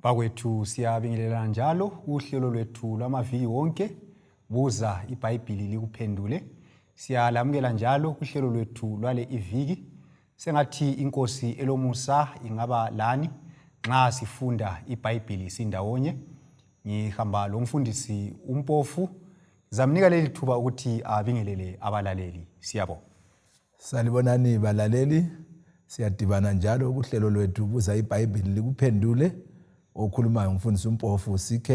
Bakwethu siyabingelela njalo uhlelo lwethu lwamaviki wonke buza iBhayibhili likuphendule. Siyalamukela njalo uhlelo lwethu lwale iviki. Sengathi inkosi elomusa ingaba lani nxa sifunda iBhayibhili sindawonye. Ngihamba lo mfundisi umpofu. Zamnika leli thuba ukuthi abingelele abalaleli. Siyabonga. Salibonani balaleli. Siyadibana njalo kuhlelo lwethu buza iBhayibhili likuphendule. Okhuluma umfundisi umpofu CK.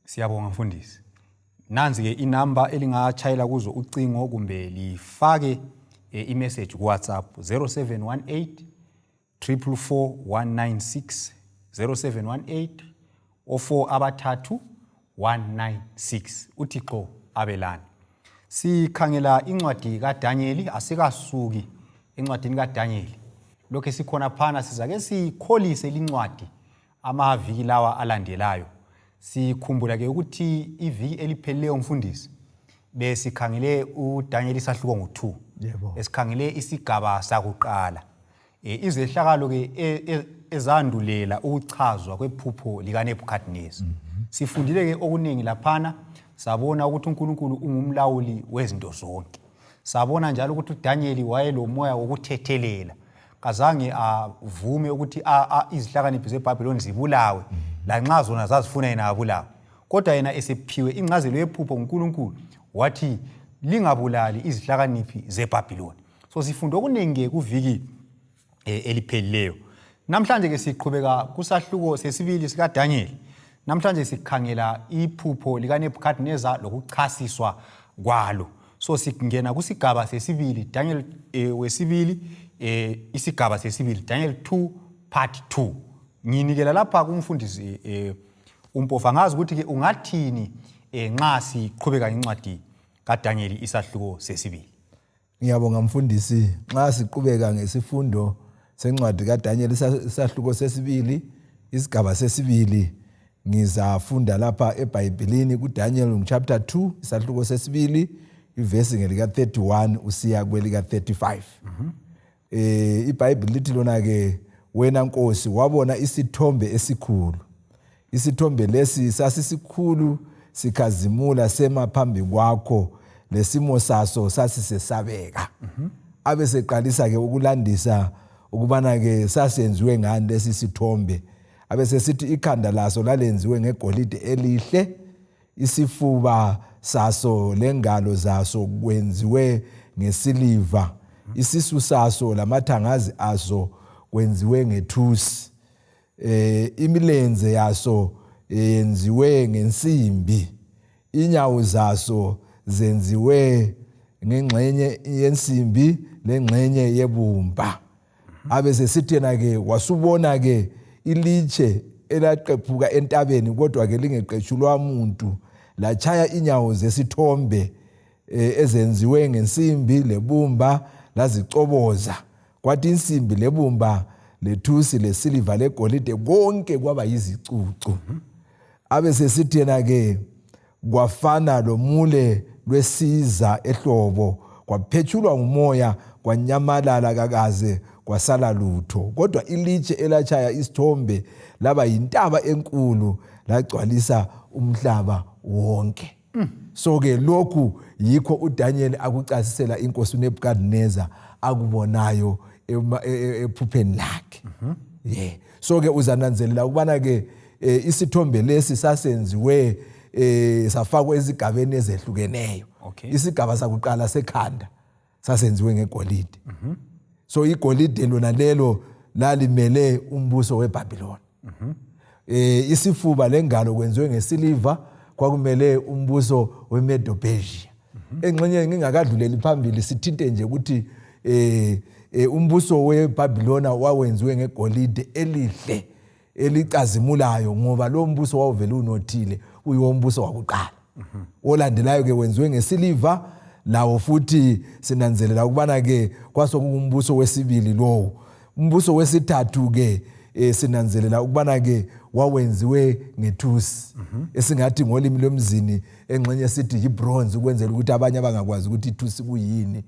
Siyabonga mfundisi. Nanzi ke inamba elingachayela kuzo ucingo kumbe lifake imessage ku WhatsApp 0718 444 196 0718 04 abathathu 196. Uthixo abelani. Sikhangela incwadi kaDaniel, asikasuki encwadini kaDaniel. Lokho sikhona phana sizake sikholise lincwadi amaviki lawa alandelayo. Sikhumbula ke ukuthi iviki elipheleyo mfundisi besikhangele uDaniel isahluko ngo2. Yebo. Esikhangele isigaba sakuqala. Izehlakalo ke ezandulela ukuchazwa kwephupho lika Nebukadnezar. Sifundile ke okuningi laphana, sabona ukuthi uNkulunkulu ungumlawuli wezinto zonke. Sabona njalo ukuthi uDaniel wayelomoya wokuthethelela. Kazange avume ukuthi izihlakaniphi zeBhabhiloni zibulawe lanxa zona zazifuna yena abulawe. Kodwa yena esephiwe incazelo yephupho uNkulunkulu wathi lingabulali izihlakaniphi zeBhabhiloni. So sifunda okuningi kuviki eliphelileyo. Namhlanje ke siqhubeka kusahluko sesibili sika Daniel. Namhlanje sikhangela iphupho lika Nebukadnezar lokuchasiswa kwalo. So singena kusigaba sesibili Daniel wesibili isigaba sesibili Daniel 2 part 2. Nginikela lapha kumfundisi umpofu, ngazi ukuthi ke ungathini nxa siqhubeka incwadi kaDaniel isahluko sesibili. Ngiyabonga mfundisi, nxa siqhubeka ngesifundo sencwadi kaDaniel isahluko sesibili isigaba sesibili ngizafunda lapha eBhayibhelini kuDaniel chapter 2 isahluko sesibili ivesi ngelika 31 usiya kwelika 35. iBhayibheli lithi lona ke wena Nkosi wabona isithombe esikhulu. Isithombe lesi sasisikhulu sikhazimula sema phambi kwakho lesimo saso sasisesabeka. Abeseqalisa ke ukulandisa ukubana ke sasenziwe ngani lesi sithombe. Abesesithi ikhanda laso lalenziwe ngegolide elihle, isifuba saso lengalo zaso kwenziwe ngesiliva, isisu saso lamathangazi aso kwenziwe ngethusi, imilenze yaso yenziwe ngensimbi, inyawo zaso zenziwe ngengxenye yensimbi lengxenye yebumba. Abesesithi yena ke wasubona ke ilitshe elaqephuka entabeni kodwa ke lingeqetshulwa umuntu, lachaya inyawo zesithombe ezenziwe ngensimbi lebumba lazicoboza. Kwathi insimbi lebumba lethusi lesiliva legolide konke kwaba yizicucu. Abesesithi yena ke kwafana lomule lwesiza ehlobo, kwaphetshulwa ngumoya kwanyamalala kakaze kwasala lutho. Kodwa ilitshe elachaya isithombe laba yintaba enkulu lagcwalisa umhlaba wonke. So ke lokhu yikho uDaniel akuchasisela inkosi uNebukadnezar akubonayo ephupheni lakhe. So ke uzananzelela ukubana ke isithombe lesi sasenziwe safakwa ezigabeni ezehlukeneyo. Isigaba sakuqala sekhanda sasenziwe ngegolide. So igolide lona lelo lalimele umbuso weBhabhiloni. Isifuba lengalo kwenziwe ngesiliva kwakumele umbuso weMedo-Persia. Engxenye ngingakadluleli phambili sithinte nje ukuthi umbuso weBhabhilona wawenziwe ngegolide elihle elicazimulayo ngoba lo mbuso wawuvele unothile uyombuso wakuqala. Olandelayo ke wenziwe ngesiliva, lawo futhi sinanzelela ukubana ke kwasokumbuso wesibili lowo. Umbuso wesithathu ke sinanzelela ukubana ke wawenziwe ngethusi, esingathi ngolimi lwemzini engxenye sithi yibronze ukwenzela ukuthi abanye abangakwazi ukuthi ithusi kuyini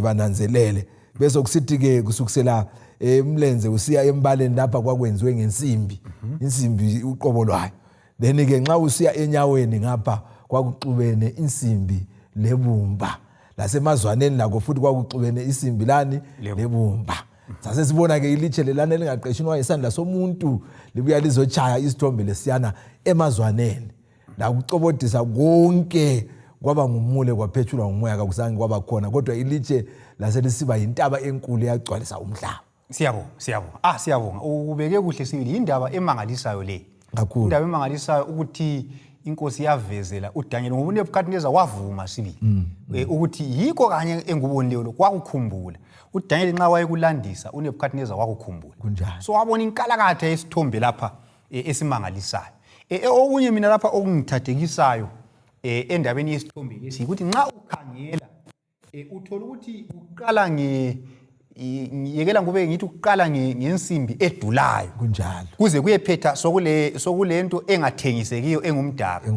bananzelele. Bese kusithi ke kusukisela emlenze usiya embaleni lapha kwakwenziwe ngensimbi. insimbi uqobo lwayo. Then ke nxa usiya enyaweni ngapha kwakuxubene insimbi lebumba. Lasemazwaneni lakho futhi kwakuxubene insimbi lani lebumba. Sase sibona ke ilitshe lelana elingaqeshinwa isandla somuntu libuya lizochaya isithombe lesiyana emazwaneni. La kucobodisa konke kwaba ngumule kwaphethulwa ngumoya kakusange kwaba khona kodwa ilitshe laselisiba yintaba enkulu yagcwalisa umhlaba. Siyabonga. Siyabonga. Ubeke kuhle sibili indaba emangalisayo le. Kakhulu. Indaba emangalisayo ukuthi inkosi yavezela uDaniel ngoba uNebukadnezar wavuma sibili. Ukuthi yiko kanye engubonile lo kwakukhumbula. uDaniel nxa wayekulandisa uNebukadnezar wakukhumbula. Kunjani? So wabona inkalakatha yesithombe lapha esimangalisayo. Okunye mina lapha okungithathekisayo endabeni yesithombe lesi ukuthi nxa ukhangela uthola ukuthi uqala ngiyekela ngube ngithi uqala ngensimbi edulayo kunjalo kuze kuyephetha sokulento engathengisekiyo engumdaka.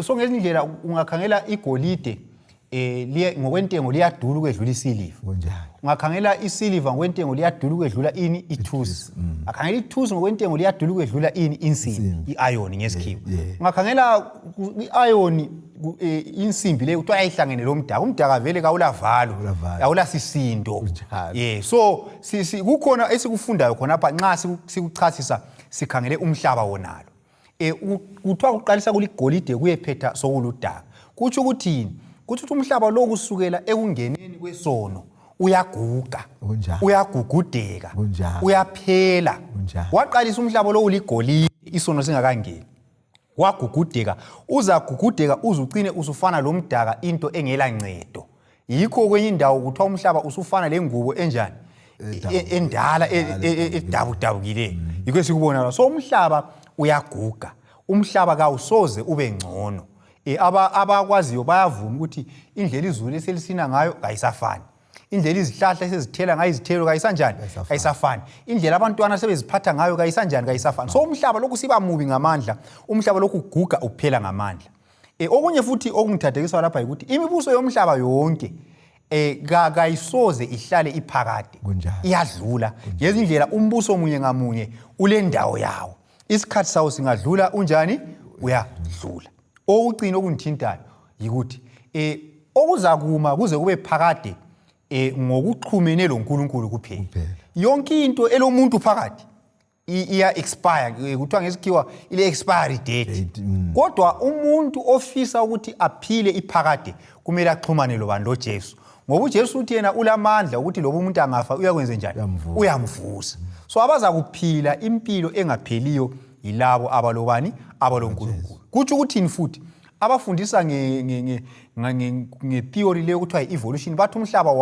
So ngesindlela ungakhangela igolide ngokwentengo liyadula ukwedlula isiliva. Ungakhangela isiliva ngokwentengo liyadula ukwedlula ini ithusi. Akhangela ithusi ngokwentengo liyadula ukwedlula ini insimbi iiron ngesikhiwa. Ungakhangela iiron insimbi le uthiwa ayihlangene lo mdaka. Umdaka vele kawulavalo awula sisindo. So kukhona esikufundayo khona lapha nxa sikuchasisa sikhangele umhlaba wonalo. Kuthiwa uqalisa kuligolide kuyephetha sokuludaka. Kutsho ukuthini? Kuthi umhlaba lo kusukela ekungeneni kwesono uyaguga, uyagugudeka, uyaphela. Waqalisa umhlaba lo uligolide isono singakangeni. Wagugudeka, uzagugudeka uzucine usufana lo mdaka into engela ncedo. Yikho kwenye indawo kuthiwa umhlaba usufana lengubo enjani? Endala edabudabukile. Yikho sikubona. So umhlaba uyaguga. Umhlaba kawusoze ube ngcono. Abakwaziyo bayavuma ukuthi indlela izulu eselisina ngayo kayisafani. Indlela izihlahla esezithela ngayo izithelo kayisanjani? Kayisafani. Indlela abantwana sebeziphatha ngayo kayisanjani? Kayisafani. So umhlaba lokhu siba mubi ngamandla, umhlaba lokhu uguga uphela ngamandla. Okunye futhi okungithathekisa lapha ukuthi imibuso yomhlaba yonke kayisoze ihlale iphakade. Iyadlula. Ngezindlela umbuso munye ngamunye ule ndawo yawo. Isikhathi sawo singadlula unjani? Uyadlula. Okucina okungithintayo yikuthi okuzakuma kuze kube phakade ngokuxhumene loNkulunkulu kuphela. Yonke into elomuntu phakade iya expire kuthiwa ngesikhiwa ile expiry date. Kodwa umuntu ofisa ukuthi aphile iphakade kumele axhumane lobani lo Jesu. Ngoba uJesu uthi yena ulamandla ukuthi lobo umuntu angafa uyakwenza njani? Uyamvusa. So abazakuphila impilo engapheliyo yilabo abalobani abaloNkulunkulu. Kutsho ukuthi futhi abafundisa ngetheory le kuthiwa evolution bathi umhlaba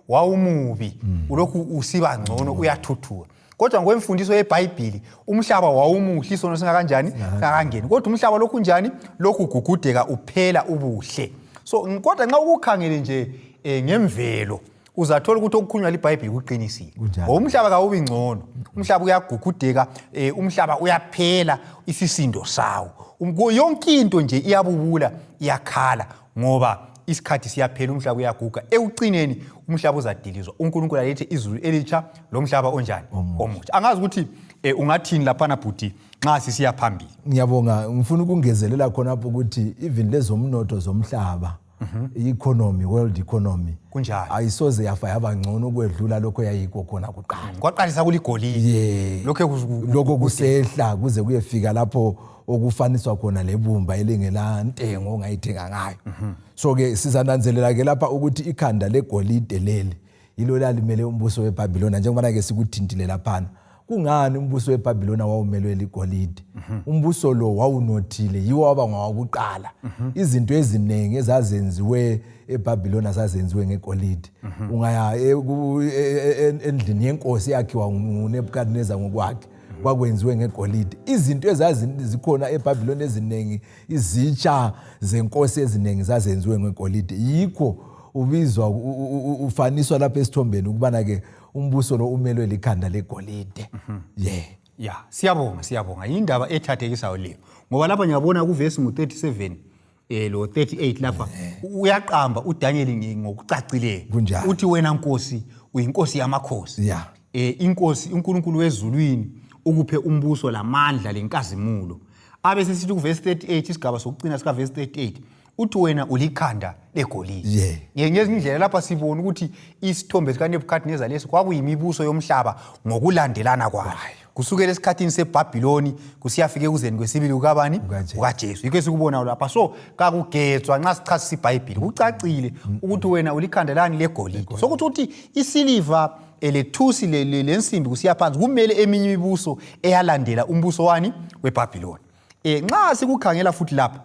wawumubi ulokhu usiba ngcono uyathuthuka. Kodwa ngokwemfundiso yeBhayibhili umhlaba wawumuhle isono singakanjani? Ngakangeni. Kodwa umhlaba lokhu njani? Lokhu ugugudeka uphela ubuhle. So kodwa nxa ukukhangele nje ngemvelo uzathola ukuthi okukhulunywa liBhayibhili kuqinisile. Umhlaba kawubi ngcono. Umhlaba uyagugudeka, umhlaba uyaphela isisindo sawo. Yonke into nje iyabubula, iyakhala ngoba isikhathi siyaphela umhlaba uyaguga. Ekucineni umhlaba uzadilizwa. uNkulunkulu alethe izulu elitsha lomhlaba onjani? Omutsha. Angazi ukuthi ungathini lapha bhuti nxa sisiya phambili. Ngiyabonga, ngifuna ukungezelela khona lapho ukuthi even lezomnotho zomhlaba economy, world economy kunjani ayisoze yafa yaba ngcono kwedlula lokho yayikho khona kuqala. Kwaqalisa kuligolide. Lokho kusehla kuze kuyefika lapho okufaniswa khona lebumba elingela ntengo ongayithenga ngayo. So ke sizananzelela ke lapha ukuthi ikhanda legolide leli yilo lalimele umbuso weBhabhiloni njengoba ke sikuthintile lapha. Kungani umbuso weBhabhiloni wawumelwe ligolide? Umbuso lo wawunothile yiwo waba ngawakuqala. Izinto eziningi ezazenziwe eBhabhiloni zazenziwe ngegolide. Ungaya endlini yenkosi yakhiwa nguNebukadnezar ngokwakhe kwakwenziwe ngegolide. Izinto ezazikhona eBhabhiloni eziningi, izitsha zenkosi eziningi zazenziwe ngegolide. Yikho ubizwa ufaniswa lapha esithombeni ukubana ke umbuso lo umelwe likhanda legolide. Siyabonga indaba ethathekisayo leyo. Ngoba lapha ngiyabona kuvesi ngo37 lo 38 lapha uyaqamba uDaniel ngokucacileyo. Uthi wena Nkosi uyinkosi yamakhosi. Inkosi uNkulunkulu wezulwini ukuphe umbuso lamandla lenkazimulo. Abe sesithi kuverse 38 isigaba sokucina sika verse 38 uthi wena ulikhanda legolide. Ngezinye indlela lapha sibona ukuthi isithombe sika Nebukadnezar leso kwakuyimibuso yomhlaba ngokulandelana kwayo. Kusukela esikhathini seBhabhiloni kusiyafika ekuzeni kwesibili kukaBani kukaJesu. Yikho sikubona lapha. So kakugedzwa nxa sichasisa iBhayibheli kucacile ukuthi wena ulikhanda lani legolide. So ukuthi isiliva lethusi lensimbi kusiya phansi kumele eminye imibuso eyalandela umbuso wani weBhabhiloni. Nxa sikukhangela futhi lapha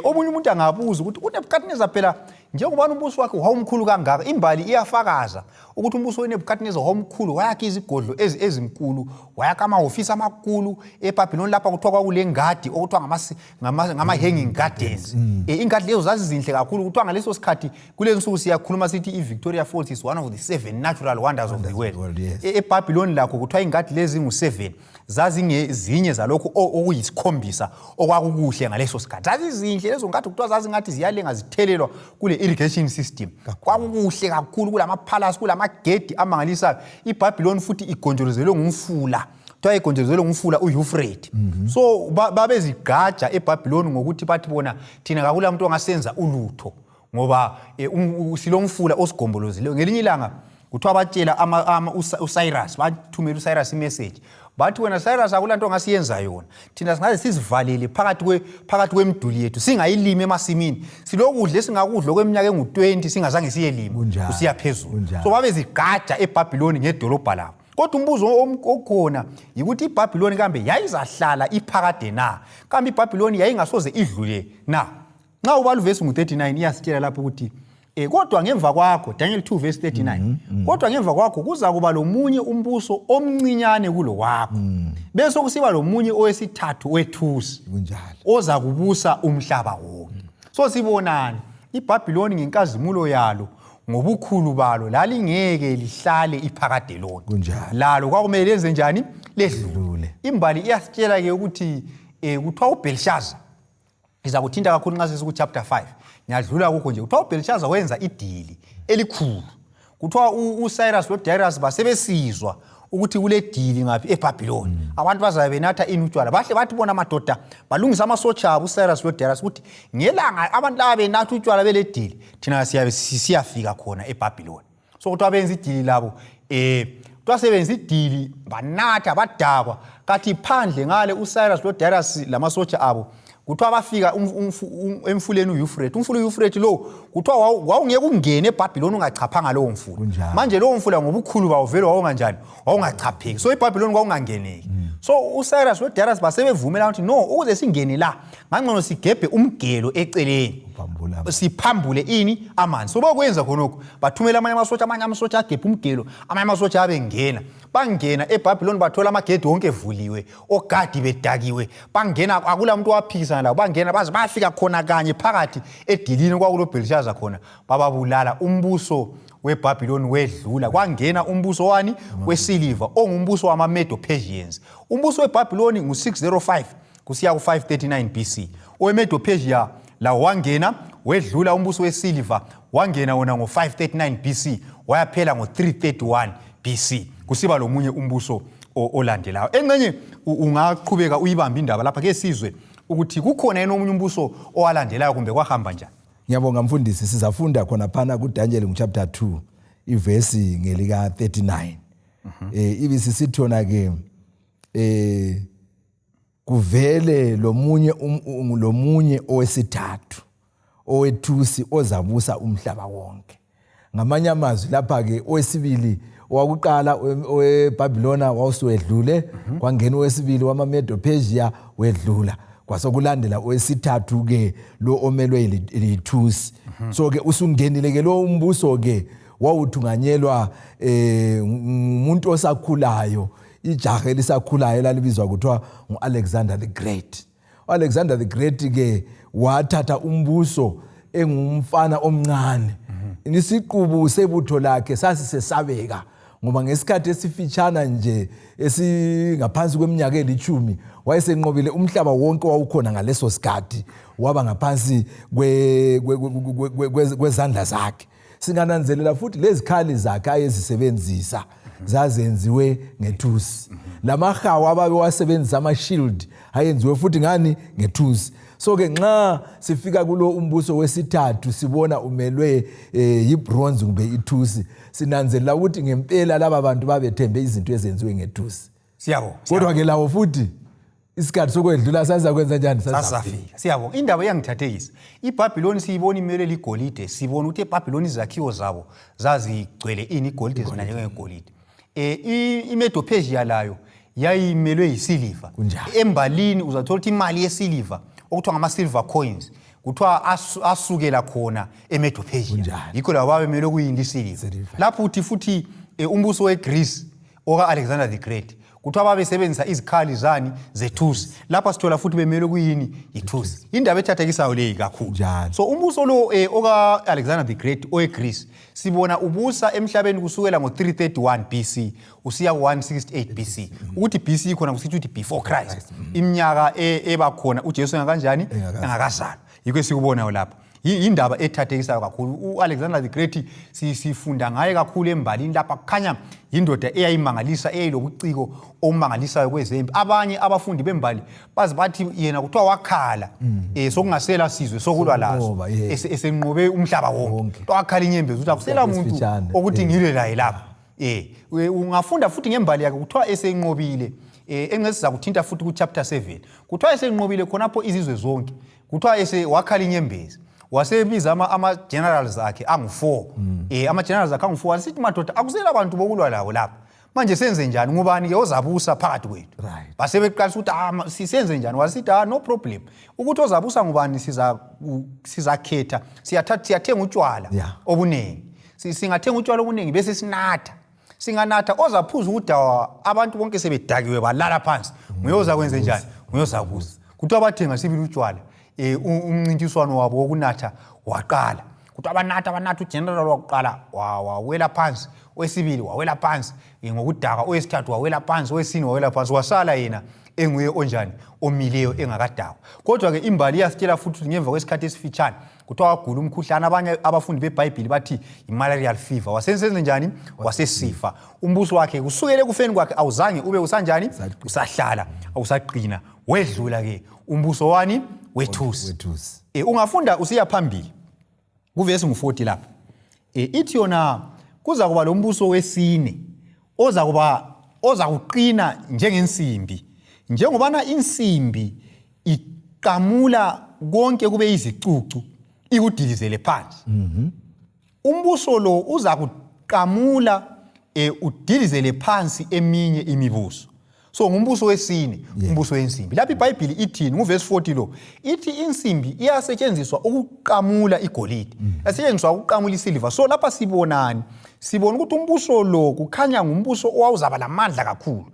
omunye umuntu angabuza ukuthi uNebukadnezar phela njengoba umbuso wakhe wawumkhulu kangaka imbali iyafakaza ukuthi umbuso weNebukadnezar wawumkhulu wayakha izigodlo ezinkulu wayakha amahofisi amakhulu eBhabhiloni lapha kuthiwa kwakulengadi okuthiwa ngama hanging gardens. Ingadi lezo zazizinhle kakhulu kuthiwa ngaleso sikhathi kule nsuku siyakhuluma sithi iVictoria Falls is one of the 7 natural wonders of the world. eBhabhiloni lakho kuthiwa ingadi lezi ngu7 zazingezinye zalokho okuyisikhombisa okwakukuhle ngaleso sikhathi. Zazizinhle lezo ngadi kuthiwa zazingathi ziyalenga zithelelwa kule irrigation system. Kwakukuhle kakhulu kulama palace kulamagedi amangalisayo. iBhabhiloni futhi igonjolozelwe ngumfula. Kuthiwa igonjolozelwe ngumfula uEufrate. So babezigaja eBhabhiloni ngokuthi bathi bona thina kakula umuntu ongasenza ulutho ngoba silomfula osigombolozile. Ngelinye ilanga kuthiwa batshela uCyrus bathumela uCyrus imessage bathi wena Cyrus akulanto ongasiyenza yona thina singaze sizivalele phakathi kwemiduli yethu singayilimi emasimini silokudla esingakudla kweminyaka engu20 singazange siyelima kusiya phezulu. So babezigaja eBhabhiloni ngedolobha labo. Kodwa umbuzo okhona ukuthi iBhabhiloni kambe yayizahlala iphakade na kambe iBhabhiloni yayingasoze idlule na. Nxa ubala uverse ngu39 iyasitshela lapho ukuthi kodwa ngemva kwakho Daniel 2 verse 39 kodwa ngemva kwakho kuza kuba lomunye umbuso omncinyane kulo wakho bese kusiba lomunye owesithathu wethusi oza kubusa umhlaba wonke. So sibonani iBhabhiloni ngenkazimulo yalo ngobukhulu balo lalingeke lihlale iphakade lonke lalo kwakumele lenze njani ledlule. Imbali iyasitshela ke ukuthi kuthiwa uBelshazzar izakuthinta kakhulu nxa sesiku chapter 5 nyadlula kukho nje kuthiwa uBelshazzar wenza idili elikhulu. Kuthiwa uCyrus loDarius basebesizwa ukuthi kule dili ngaphi eBhabhiloni abantu bazabe benatha inutshwala bahle bathi bona amadoda balungisa amasotsha abo uCyrus loDarius ukuthi ngelanga abantu laba benatha utshwala bele dili thina siyafika khona eBhabhiloni. So kuthiwa benza idili labo basebenza idili banatha badakwa kathi phandle ngale uCyrus loDarius lamasotsha abo kuthiwa bafika emfuleni uEufrate. Umfula uEufrate lo kuthiwa wawungeke ungene eBhabhiloni ungachaphanga lowo mfula. Manje lowo mfula ngobukhulu bawo vele wawunganjani wawungachapheki. So eBhabhiloni kwawungangeneki. So uCyrus loDarius basebevumela ukuthi no ukuze singene la ngangcono sigebhe umgelo eceleni siphambule ini amanzi. So bakwenza khonokho bathumela amanye amasotsha agebhe umgelo amanye amasotsha abengena bangena eBhabhiloni bathola amagedi wonke evuliwe ogadi bedakiwe bangena akula umuntu waphikisana labo bangena baze bafika khona kanye phakathi edilini kwakulo Belshazzar khona bababulala. Umbuso weBhabhiloni wedlula kwangena umbuso wani wesiliva ongumbuso wamaMedo Persians. Umbuso weBhabhiloni ngu605 kusiya ku539 BC. OweMedo Persia la wangena wedlula umbuso wesiliva wangena wona ngo539 BC wayaphela ngo331 BC kusiba lomunye umbuso olandelayo. Engcenye ungaqhubeka uyibamba indaba lapha ke sizwe ukuthi kukhona yena omunye umbuso owalandelayo kumbe kwahamba njani. Ngiyabonga mfundisi sizafunda khona phana kuDaniel chapter 2 iverse ngelika 39. Ibisisithona ke kuvele lomunye owesithathu owethusi ozabusa umhlaba wonke. Ngamanye amazwi lapha ke owesibili wakuqala weBhabhilona wawuswedlule kwangena owesibili wamaMedo Persia wedlula kwasokulandela owesithathu ke lo omelwe lithusi. So ke usungenile ke lo umbuso ke wawuthunganyelwa umuntu osakhulayo ijaha elisakhulayo lalibizwa kuthiwa uAlexander the Great. uAlexander the Great ke wathatha umbuso engumfana omncane. Nisiqubu sebutho lakhe sasisesabeka ngoba ngesikhathi esifitshana nje esingaphansi kweminyaka eli10 wayesenqobile umhlaba wonke wawukhona ngaleso sikhathi waba ngaphansi kwezandla zakhe. Singananzelela futhi lezikhali zakhe ayezisebenzisa zazenziwe ngethusi. Lamahawu ababewasebenzisa ama-shield ayenziwe futhi ngani ngethusi. So ke nxa sifika kulo umbuso wesithathu sibona umelwe yibronze kumbe ithusi, sinanzelela ukuthi ngempela laba bantu babethembe izinto ezenziwe ngethusi. Siyabonga. Kodwa ke lawo futhi isikhathi sokwedlula sasakwenza njani? Sasafika. Siyabonga. Indaba yangithathekisa. iBhabhiloni siyibona imele ligolide, sibona ukuthi eBhabhiloni izakhiwo zabo zazigcwele igolide zona njengegolide. iMedo-Persia layo yayimelwe yisiliva. Embalini uzathola ukuthi imali yesiliva okuthiwa ngama-silver coins kuthiwa asukela khona eMedo-Persia. Yikho labo babemelwe kuyini isiliva. Lapho uthi futhi umbuso weGreece oka-Alexander the Great kuthiwa babesebenzisa izikhali zani zethusi. Lapha sithola futhi bemelwe kuyini ithusi. Indaba ethathakisayo leyi kakhulu. So umbuso lo oka-Alexander the Great oweGreece sibona ubusa emhlabeni kusukela ngo-331 BC usiya ku-168 BC. Ukuthi BC khona kusithi ukuthi before Christ. Iminyaka ebakhona uJesu engakanjani? Engakazalwa. Yikho esikubonayo lapha. Indaba ethathekisayo kakhulu. U-Alexander the Great sifunda ngaye kakhulu embalini lapha kukhanya indoda eyayimangalisa eyayilobuciko omangalisayo kwezempi. Abanye abafundi bembali bazi bathi yena kuthiwa wakhala sokungasela sizwe sokulwa lazo esenqobe umhlaba wonke. Wakhala inyembezi ukuthi akusela umuntu ukuthi ngilwe laye lapha. Ungafunda futhi ngembali yakhe kuthiwa esenqobile engcesiza kuthinta futhi ku chapter 7. Kuthiwa esenqobile khonapho izizwe zonke. Kuthiwa wakhala inyembezi. Wasebiza ama-generals akhe angu-4. Ama-generals akhe angu-4 wasithi madoda akusela abantu bokulwa lawo lapha. Manje senze njani? Ngubani ke ozabusa phakathi kwethu? Basebeqalisa ukuthi sisenze njani? Wasithi no problem. Ukuthi ozabusa ngubani sizakhetha. Siyathenga utshwala obuningi. Singathenga utshwala obuningi bese sinatha. Singanatha ozaphuza udawa abantu bonke sebedakiwe balala phansi. Nguyoza kwenze njani? Nguyozabusa. Kuthiwa bathenga sibili utshwala. Umncintiswano wabo wokunatha waqala. Kuthi abanatha ugeneral waqala wawela phansi, owesibili wawela phansi, ngokudaka owesithathu wawela phansi, owesine wawela phansi, wasala yena enguye onjani omileyo engakadakwa. Kodwa ke imbali yasitshela futhi ngemva kwesikhathi esifitshane kuthiwa wagula umkhuhlane. Abanye abafundi beBhayibheli bathi i-malarial fever. Wasenze njani? Wasesifa. Umbuso wakhe kusukele kufeni kwakhe awuzange ube usanjani? Usahlala, awusaqina. Wedlula ke umbuso wani? Wethusi. Ungafunda usiya phambili kuvesi ngu-40 lapha. Ithi yona kuza kuba lo mbuso wesine oza kuqina njengensimbi. Njengobana insimbi iqamula konke kube izicucu ikudilizele phansi. Umbuso lo uza kuqamula udilizele phansi eminye imibuso. So ngumbuso wesine, umbuso wensimbi. Lapha iBhayibheli ithini nguvesi 40 lo. Ithi insimbi iyasetshenziswa ukuqamula igolide. Yasetshenziswa ukuqamula isiliva. So lapha sibonani? Sibona ukuthi umbuso lo kukhanya ngumbuso owawuzaba lamandla kakhulu.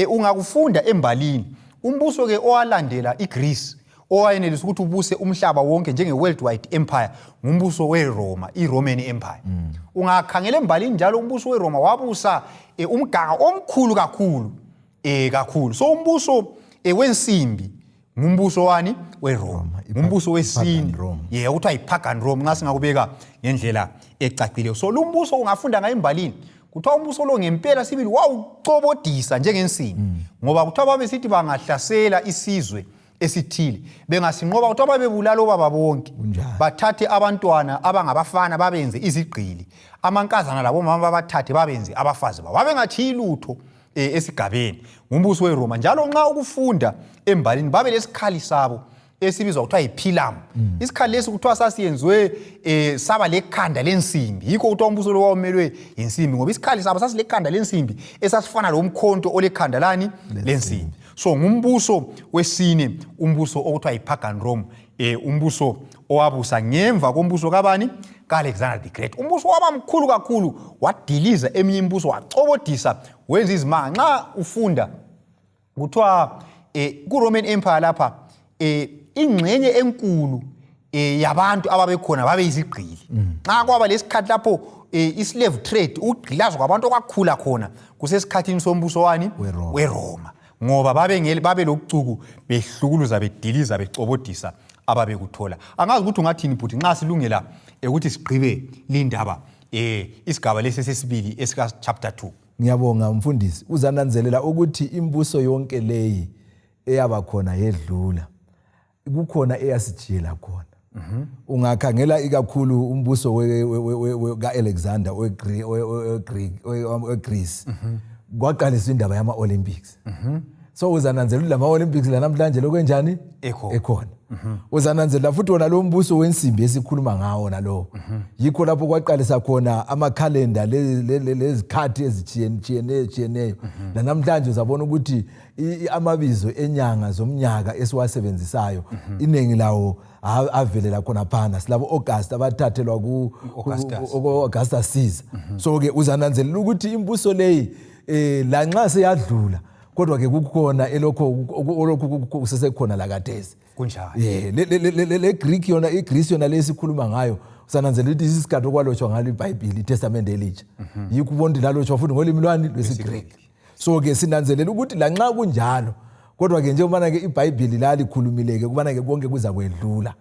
Ungakufunda embalini. Umbuso ke owalandela iGreece owayenelisa ukuthi ubuse umhlaba wonke njenge worldwide empire ngumbuso weRoma, iRoman Empire. Ungakhangela embalini njalo umbuso weRoma wabusa umgaga omkhulu kakhulu. Kakhulu. So umbuso wensimbi ngumbuso wani? weRoma. Umbuso wesine kuthiwa yi-pagan Rome nxa singakubeka ngendlela ecacileyo. So lo mbuso ungafunda ngayo embalini. Kuthiwa umbuso lo ngempela sibili wawucobodisa njengensimbi. Ngoba kuthiwa babesithi bangahlasela isizwe esithile bengasinqoba kuthiwa babebulala obaba bonke. Bathathe abantwana abangabafana babenze izigqili. Amankazana labomama babathathe babenze abafazi babo. Babengathi lutho esigabeni. Ngumbuso weRoma. Njalo nxa ukufunda embalini babe lesikhali sabo esibizwa kuthiwa yiphilamu. Isikhali lesi kuthiwa sasiyenziwe saba lekhanda lensimbi. Yikho kuthiwa umbuso lo wawumelwe insimbi ngoba isikhali sabo sasilekhanda lensimbi esasifana lomkhonto olekhanda lani lensimbi. So ngumbuso wesine, umbuso okuthiwa yi-pagan Rome, umbuso owabusa ngemva kombuso kabani? Ka-Alexander the Great. Umbuso waba mkhulu kakhulu, wadiliza eminye imbuso, wacobodisa, wenza izimanga. Nxa ufunda kuthiwa ku-Roman Empire lapha ingxenye enkulu yabantu ababekhona babeyizigqili. Nxa kwaba lesikhathi lapho i-slave trade, ukugqilazwa kwabantu okwakhula khona kusesikhathini sombuso wani? weRoma. Ngoba babe lokucuku behlukuluza bediliza becobodisa ababekuthola. Angazi ukuthi ungathini futhi nxa silungela ukuthi sigqibe lindaba isigaba lesi sesibili esika chapter 2. Ngiyabonga mfundisi. Uzananzelela ukuthi imbuso yonke leyi eyaba khona yedlula. Kukhona eyasijiyela khona. Ungakhangela ikakhulu umbuso ka-Alexander weGreece. Kwaqaliswa indaba yama-Olympics. So uzananzelela lama-Olympics lanamhlanje lokwenjani? Ekhona. Uzananzelela futhi wona lo mbuso wensimbi esikhuluma ngawo nalo. Yikho lapho kwaqalisa khona amakhalenda lezikhathi ezitshiyeneyo. Namhlanje uzabona ukuthi amabizo enyanga zomnyaka esiwasebenzisayo iningi lawo avelela khona phana silabo August abathathelwa ku Augustus Caesar. So ke uzananzelela ukuthi imbuso leyi lanxa seyadlula kodwa ke kukhona elokho sesekhona lakathesi. Kunjani? Le-Greek yona, iGreece yona lesikhuluma ngayo, usananzelela ukuthi isikhathi okwalotshwa ngalo iBhayibhili, iTestament elitsha. Yikho ubona lalotshwa futhi ngolimi lwani lwesiGreek. So ke sinanzelela ukuthi lanxa kunjalo, kodwa ke njengoba ke iBhayibhili lalikhulumileke kubana ke konke kuza kwedlula.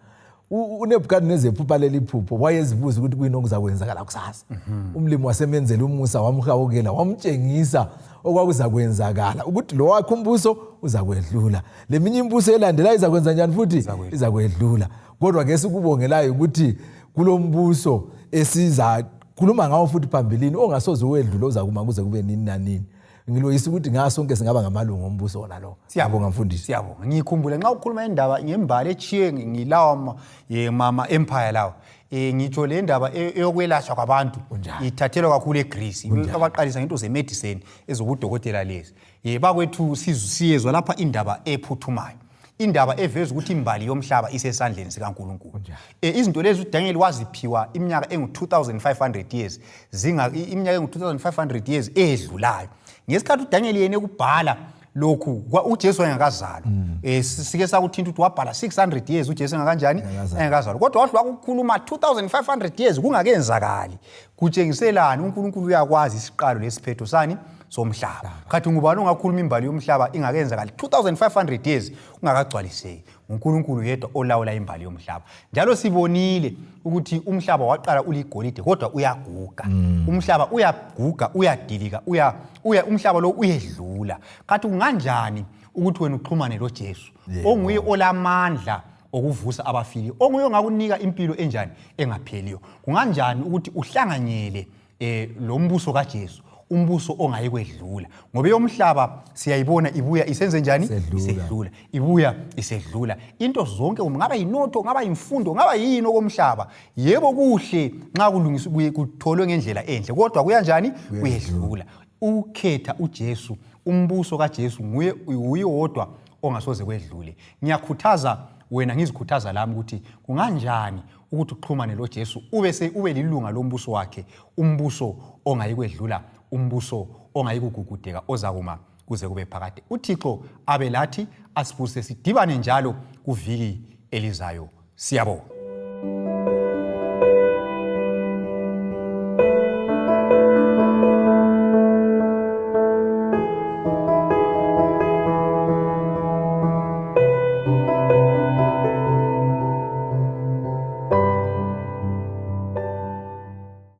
UNebukadnezar ephupha leli phupho wayezibuza ukuthi kuyini okuzakwenzakala kusasa. Umlimi wasemenzela umusa wamhawukela wamtshengisa okwakuza kwenzakala ukuthi lo wakhe umbuso uza kwedlula. Leminye imbuso elandela izakwenza njani futhi iza kwedlula. Kodwa ke sikubongelayo ukuthi kulombuso esiza khuluma ngawo futhi phambilini ongasoze wedlula uzakuma kuze kube nini nanini. Ngiloyisa ukuthi ngasonke singaba ngamalungu ombuso wona lo. Siyabonga mfundisi. Siyabonga. Ngikhumbule nxa ukhuluma indaba ngembali echiye ngilawa mama empire lawo. Ngitsho le ndaba eyokwelashwa kwabantu ithathelwa kakhulu eGreece. Abaqalisa ngento zemedicine ezobudokotela lezi. Bakwethu siyezwa lapha indaba ephuthumayo. Indaba eveza ukuthi imbali yomhlaba isesandleni sikaNkulunkulu. Izinto lezi uDaniel waziphiwa iminyaka engu-2500 years. Iminyaka engu-2500 years edlulayo. Ngesikhathi uDaniel yena ekubhala lokhu uJesu engakazalwa. Sike sakuthinta ukuthi wabhala 600 years uJesu engakanjani? Engakazalwa. Kodwa wahlwa ukukhuluma 2500 years kungakenzakali. Kutshengiselana uNkulunkulu uyakwazi isiqalo lesiphetho sani somhlaba. Khathi ngubani ongakhuluma imbali yomhlaba ingakenzakali 2500 years ungakagcwaliseki. uNkulunkulu yedwa olawula imbali yomhlaba. Njalo sibonile ukuthi umhlaba waqala uligolide kodwa uyaguga. Umhlaba uyaguga, uyadilika, umhlaba lo uyedlula. Kathi kunganjani ukuthi wena uxhumane lo Jesu onguye olamandla okuvusa abafili, onguye ongakunika impilo enjani engapheliyo. Kunganjani ukuthi uhlanganyele lo mbuso kaJesu, umbuso ongayikwedlula? Ngoba yomhlaba siyayibona ibuya isenze njani? Isedlula. Ibuya isedlula. Into zonke ngaba yinotho, ngaba imfundo, ngaba yini okomhlaba, yebo kuhle nxa kulungiswa kutholwe ngendlela enhle, kodwa kuyanjani? Kuyedlula. Ukhetha uJesu, umbuso kaJesu nguye wodwa ongasoze kwedlule. Ngiyakhuthaza wena, ngizikhuthaza lami ukuthi kunganjani ukuthi uxhumane lo Jesu ube lilunga lombuso wakhe, umbuso ongayikwedlula, umbuso ongayikugugudeka ozakuma kuze kube phakade. uThixo abe lathi asibuse sidibane njalo kuviki elizayo. Siyabonga.